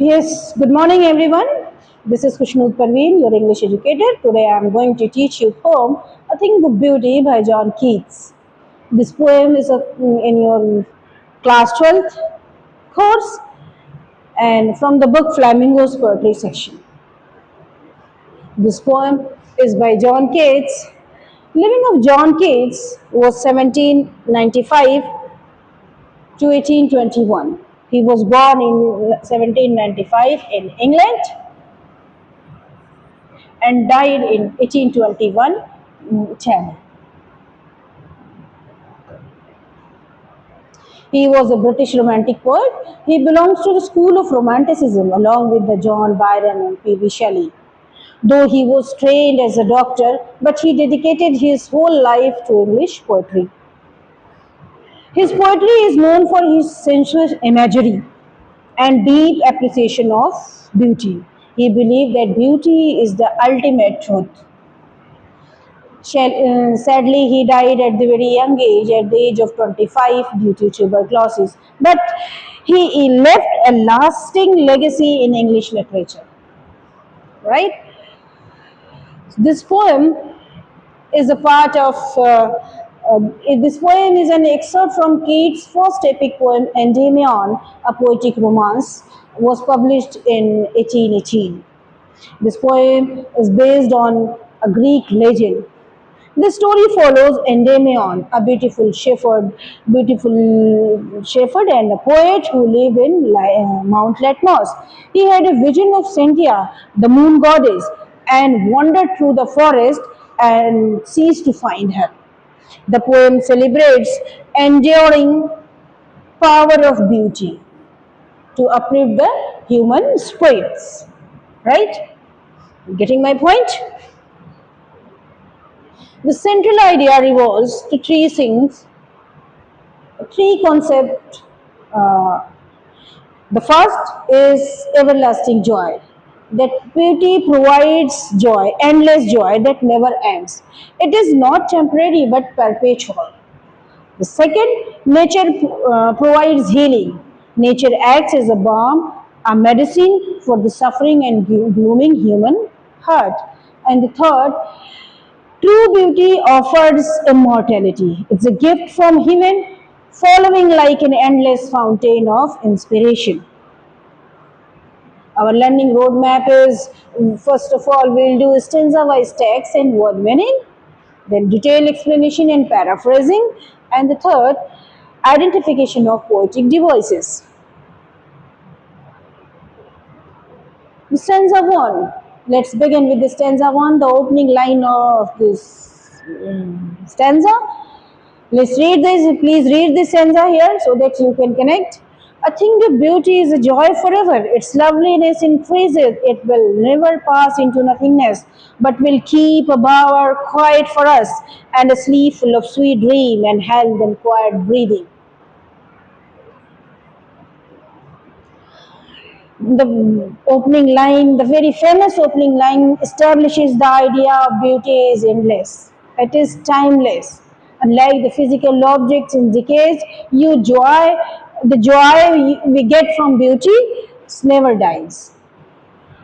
Yes, good morning everyone. This is Khushnood Parveen, your English educator. Today I am going to teach you poem A Thing of Beauty by John Keats. This poem is in your class 12th course and from the book Flamingo's Poetry section. This poem is by John Keats. Living of John Keats was 1795 to 1821. He was born in 1795 in England and died in 1821 in China. He was a British romantic poet. He belongs to the school of Romanticism along with the John Byron and P.B. Shelley. Though he was trained as a doctor, but he dedicated his whole life to English poetry. His poetry is known for his sensuous imagery and deep appreciation of beauty. He believed that beauty is the ultimate truth. Sadly, he died at the very young age, at the age of 25, due to tuberculosis. But he left a lasting legacy in English literature. Right? This poem is a part of. This poem is an excerpt from Keats' first epic poem, Endymion, a poetic romance, was published in 1818. This poem is based on a Greek legend. The story follows Endymion, a beautiful shepherd and a poet who lived in Mount Latmos. He had a vision of Cynthia, the moon goddess, and wandered through the forest and ceased to find her. The poem celebrates enduring power of beauty to uplift the human spirits. Right? Getting my point? The central idea revolves to three things, three concepts. The first is everlasting joy. That beauty provides joy, endless joy that never ends. It is not temporary but perpetual. The second, nature provides healing. Nature acts as a balm, a medicine for the suffering and glooming human heart. And the third, true beauty offers immortality. It's a gift from heaven, following like an endless fountain of inspiration. Our learning roadmap is, first of all, we'll do stanza-wise text and word meaning, then detailed explanation and paraphrasing, and the third, identification of poetic devices. The stanza 1. Let's begin with the stanza 1, the opening line of this stanza. Let's read this. Please read this stanza here so that you can connect. A thing of beauty is a joy forever. Its loveliness increases. It will never pass into nothingness, but will keep a bower quiet for us, and a sleep full of sweet dream and health and quiet breathing. The opening line, the very famous opening line, establishes the idea of beauty is endless. It is timeless. Unlike the physical objects in decades, the joy we get from beauty never dies.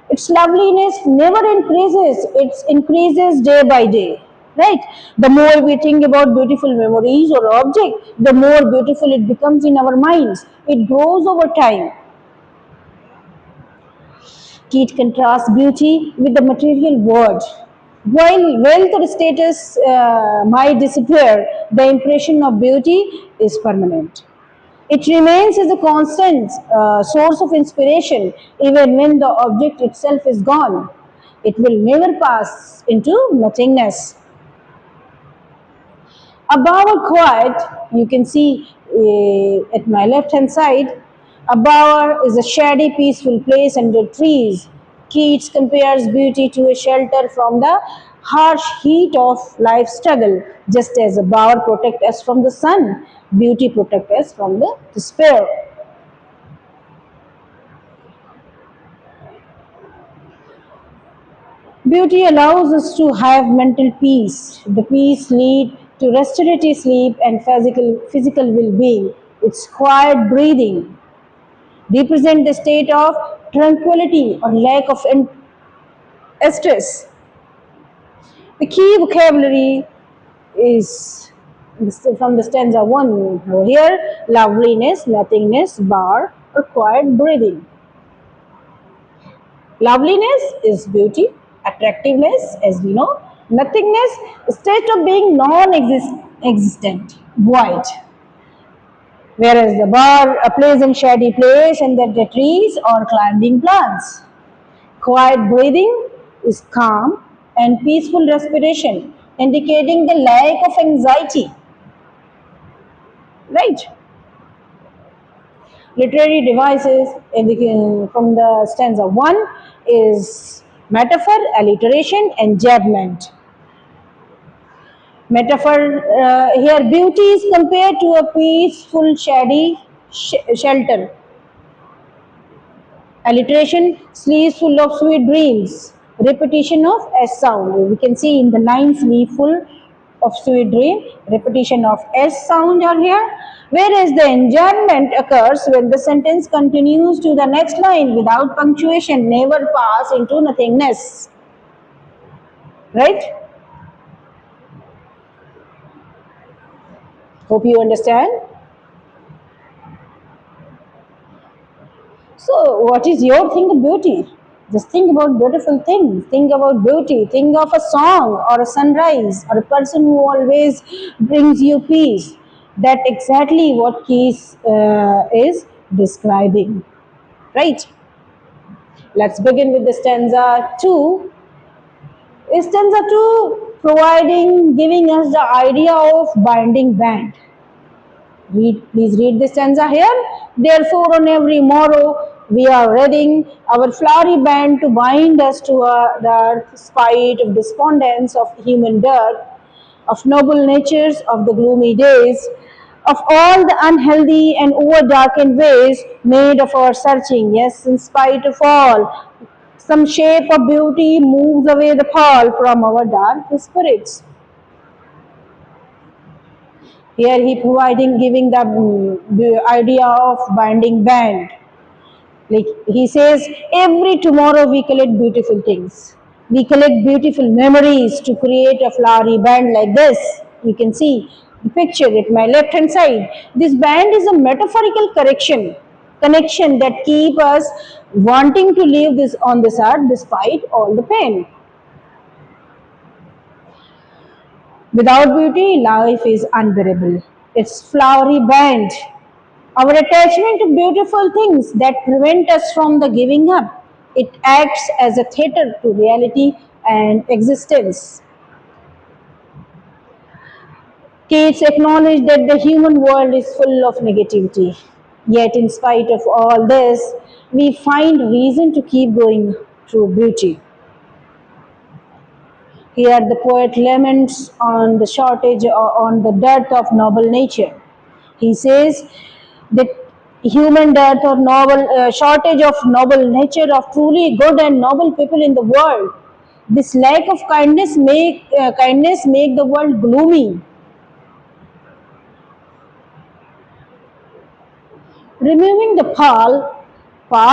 Its loveliness never increases, it increases day by day. Right? The more we think about beautiful memories or objects, the more beautiful it becomes in our minds. It grows over time. Keats contrasts beauty with the material world. While wealth or status might disappear, the impression of beauty is permanent. It remains as a constant source of inspiration even when the object itself is gone. It will never pass into nothingness. Above a quiet, you can see at my left hand side, a bower is a shady, peaceful place under trees. Keats compares beauty to a shelter from the harsh heat of life's struggle. Just as a bower protects us from the sun, beauty protects us from the despair. Beauty allows us to have mental peace. The peace leads to restorative sleep and physical well-being. Its quiet breathing represent the state of tranquility or lack of stress. The key vocabulary is from the stanza 1 over here: loveliness, nothingness, bar, or quiet breathing. Loveliness is beauty, attractiveness, as we know, nothingness, state of being non-existent, void. Whereas the bar, a pleasant shady place under the trees or climbing plants. Quiet breathing is calm and peaceful respiration, indicating the lack of anxiety. Right? Literary devices from the stanza 1 is metaphor, alliteration, enjambment. Metaphor here, beauty is compared to a peaceful, shady shelter. Alliteration, sleeves full of sweet dreams. Repetition of S sound. We can see in the line sleeve full of sweet dream. Repetition of S sound are here. Whereas the enjambment occurs when the sentence continues to the next line without punctuation, never pass into nothingness. Right? Hope you understand. So, what is your thing of beauty? Just think about beautiful things. Think about beauty. Think of a song or a sunrise or a person who always brings you peace. That exactly what Keys is describing. Right? Let's begin with the stanza 2. Stanza 2 giving us the idea of binding band. Please read the stanza here. Therefore, on every morrow, we are reading our flowery band to bind us to the earth, spite of despondence of human dirt, of noble natures of the gloomy days, of all the unhealthy and over darkened ways made of our searching. Yes, in spite of all, some shape of beauty moves away the pall from our dark spirits. Here he giving the idea of binding band. Like he says, every tomorrow we collect beautiful things. We collect beautiful memories to create a flowery band like this. You can see the picture at my left hand side. This band is a metaphorical connection that keep us wanting to live this on this earth despite all the pain. Without beauty, life is unbearable. It's flowery band. Our attachment to beautiful things that prevent us from the giving up. It acts as a theater to reality and existence. Keats acknowledged that the human world is full of negativity. Yet, in spite of all this, we find reason to keep going through beauty. Here, the poet laments on the shortage or on the dearth of noble nature. He says that human dearth or noble shortage of noble nature of truly good and noble people in the world. This lack of kindness make the world gloomy. Removing the pall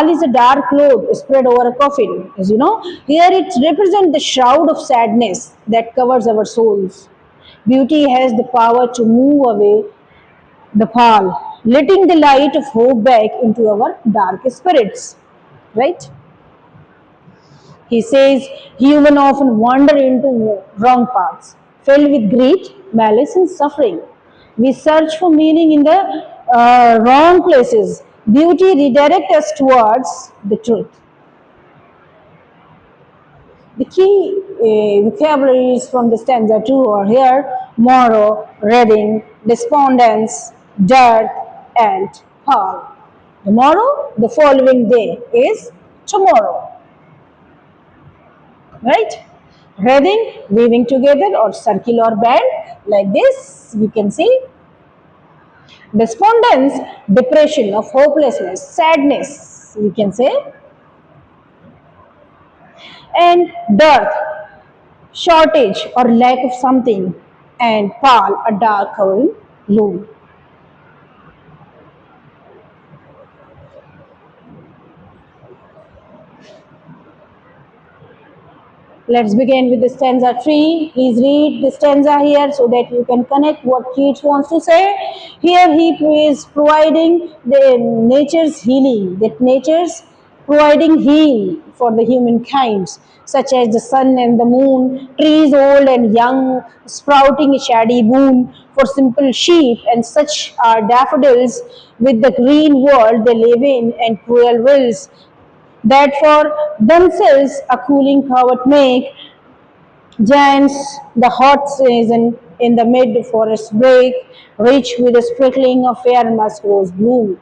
is a dark cloth spread over a coffin. As you know, here it represents the shroud of sadness that covers our souls. Beauty has the power to move away the pall, letting the light of hope back into our dark spirits. Right? He says human often wander into wrong paths, filled with greed, malice, and suffering. We search for meaning in the wrong places. Beauty redirects us towards the truth. The key vocabularies from the stanza 2 are here: morrow, reading, despondence, dearth, and pall. Tomorrow, the following day is tomorrow. Right? Reading, weaving together or circular band like this, we can see. Despondence, depression of hopelessness, sadness, we can say. And dearth, shortage or lack of something. And pall, a dark covering gloom. Let's begin with the stanza 3. Please read the stanza here so that you can connect what Keats wants to say. Here he is providing the nature's healing, that nature's providing heal for the humankind, such as the sun and the moon, trees old and young, sprouting a shady boon for simple sheep, and such are daffodils with the green world they live in, and cruel wills that for themselves a cooling covert make. Giants, the hot season in the mid forest break, rich with a sprinkling of fair musk rose bloom.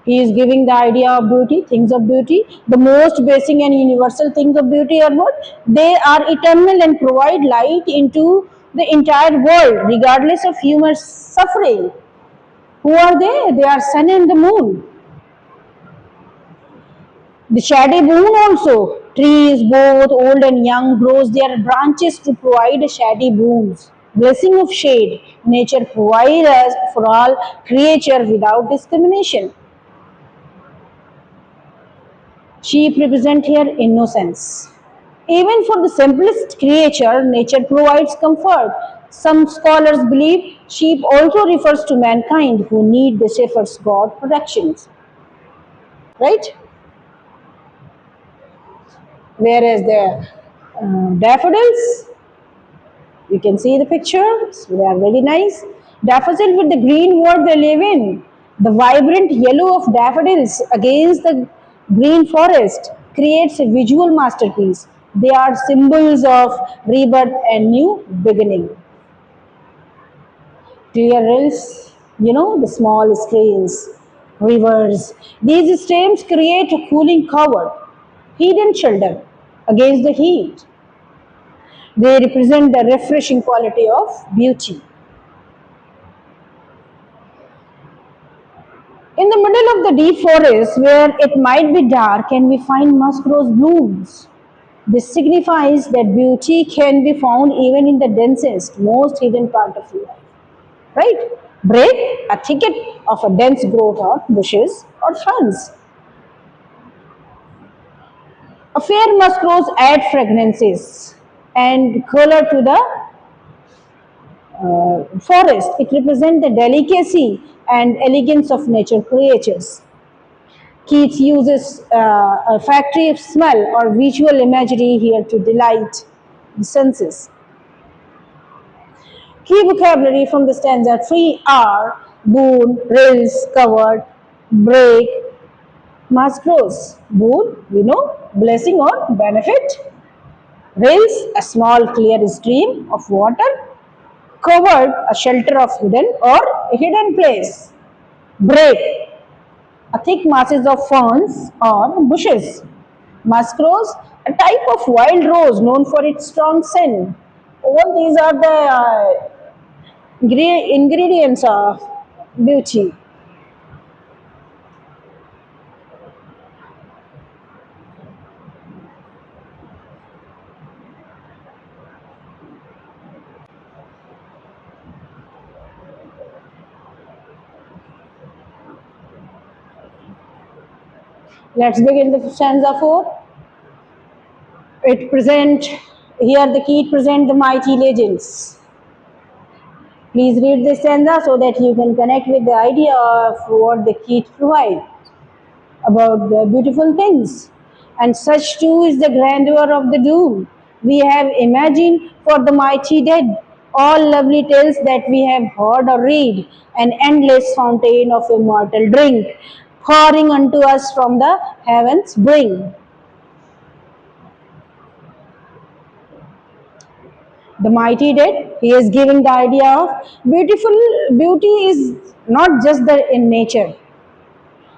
He is giving the idea of beauty, things of beauty. The most basic and universal things of beauty are what? They are eternal and provide light into the entire world, regardless of human suffering. Who are they? They are sun and the moon. The shady boon also. Trees, both old and young, grows their branches to provide shady boons. Blessing of shade. Nature provides us for all creature without discrimination. Sheep represent here innocence. Even for the simplest creature, nature provides comfort. Some scholars believe sheep also refers to mankind who need the shepherd's God protections. Right? Whereas the daffodils, you can see the pictures, they are very nice. Daffodils with the green world they live in. The vibrant yellow of daffodils against the green forest creates a visual masterpiece. They are symbols of rebirth and new beginning. Clear rills, the small streams, rivers. These streams create a cooling cover, hidden shelter against the heat. They represent the refreshing quality of beauty. In the middle of the deep forest, where it might be dark and we find musk rose blooms, this signifies that beauty can be found even in the densest, most hidden part of life. Right? Break a thicket of a dense growth of bushes or ferns. A fair musk rose add fragrances and color to the forest. It represents the delicacy and elegance of nature creatures. Keats uses a factory of smell or visual imagery here to delight the senses. Key vocabulary from the stanza 3 are boon, rills, covered, break, musk rose. Boon, blessing or benefit. Rills, a small clear stream of water. Covered, a shelter of hidden place. Break, a thick masses of ferns or bushes. Musk rose, a type of wild rose known for its strong scent. All these are the ingredients of beauty. Let's begin the stanza 4. It present here the Keat present the mighty legends. Please read this stanza so that you can connect with the idea of what the Keat provide about the beautiful things. And such too is the grandeur of the doom. We have imagined for the mighty dead all lovely tales that we have heard or read, an endless fountain of immortal drink, pouring unto us from the heavens brink. The mighty dead, he is giving the idea of beauty is not just in nature.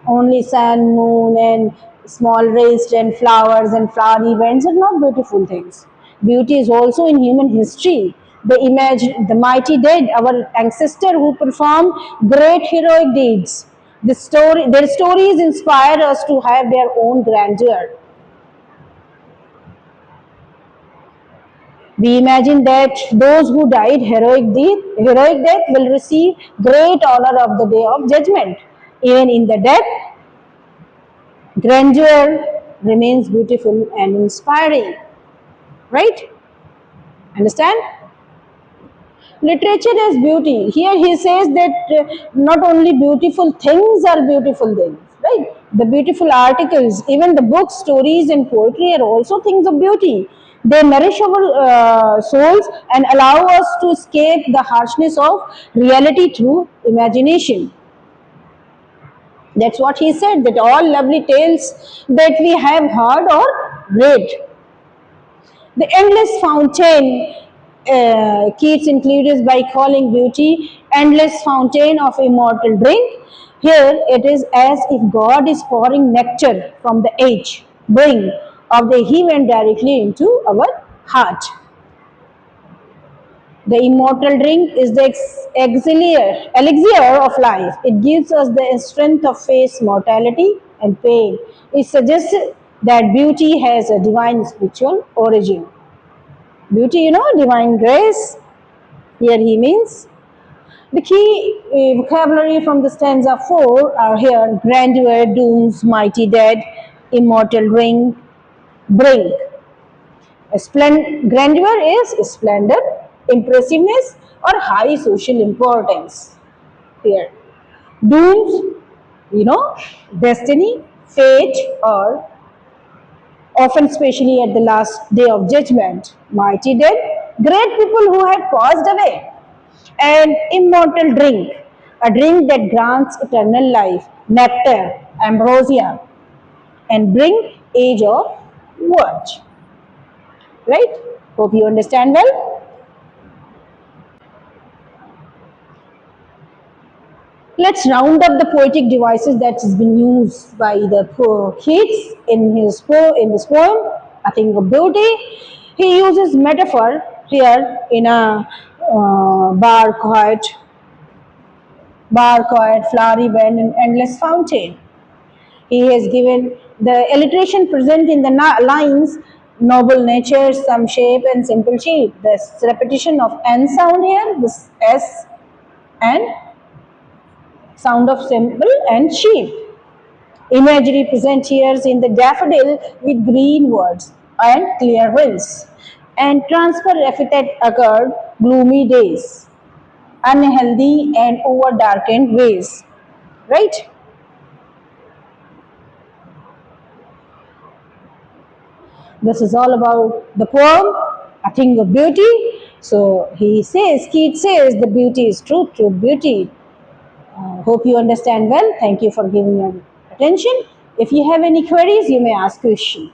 Only sun, moon, and small raised and flowers and flower events are not beautiful things. Beauty is also in human history. The mighty dead, our ancestor who performed great heroic deeds. Their stories inspire us to have their own grandeur. We imagine that those who died heroic death will receive great honor of the day of judgment. Even in the death, grandeur remains beautiful and inspiring. Right? Understand? Literature as beauty. Here he says that not only beautiful things are beautiful things, right? The beautiful articles, even the books, stories, and poetry are also things of beauty. They nourish our souls and allow us to escape the harshness of reality through imagination. That's what he said, that all lovely tales that we have heard or read. The endless fountain, Keats includes by calling beauty endless fountain of immortal drink. Here it is as if God is pouring nectar from the edge, bring of the heaven directly into our heart. The immortal drink is the elixir of life. It gives us the strength of face mortality and pain. It suggests that beauty has a divine spiritual origin. Beauty, divine grace. Here he means. The key vocabulary from the stanza 4 are here: grandeur, dooms, mighty dead, immortal ring, brink. Grandeur is splendor, impressiveness, or high social importance. Here. Dooms, destiny, fate, or often especially at the last day of judgment. Mighty dead, great people who have passed away. And immortal drink, a drink that grants eternal life, nectar, ambrosia, and bring age of watch. Right? Hope you understand well. Let's round up the poetic devices that has been used by the Keats in this poem, A Thing of Beauty. He uses metaphor here in a bar quiet, flowery bed, and endless fountain. He has given the alliteration present in the lines: noble nature, some shape, and simple shape. This repetition of N sound here, this S and sound of simple and sheep. Imagery present here in the daffodil with green words and clear hills. And transfer epithet occurred: gloomy days, unhealthy and over darkened ways. Right? This is all about the poem, A Thing of Beauty. So Keats says, the beauty is truth, true beauty. Hope you understand well. Thank you for giving your attention. If you have any queries, you may ask question.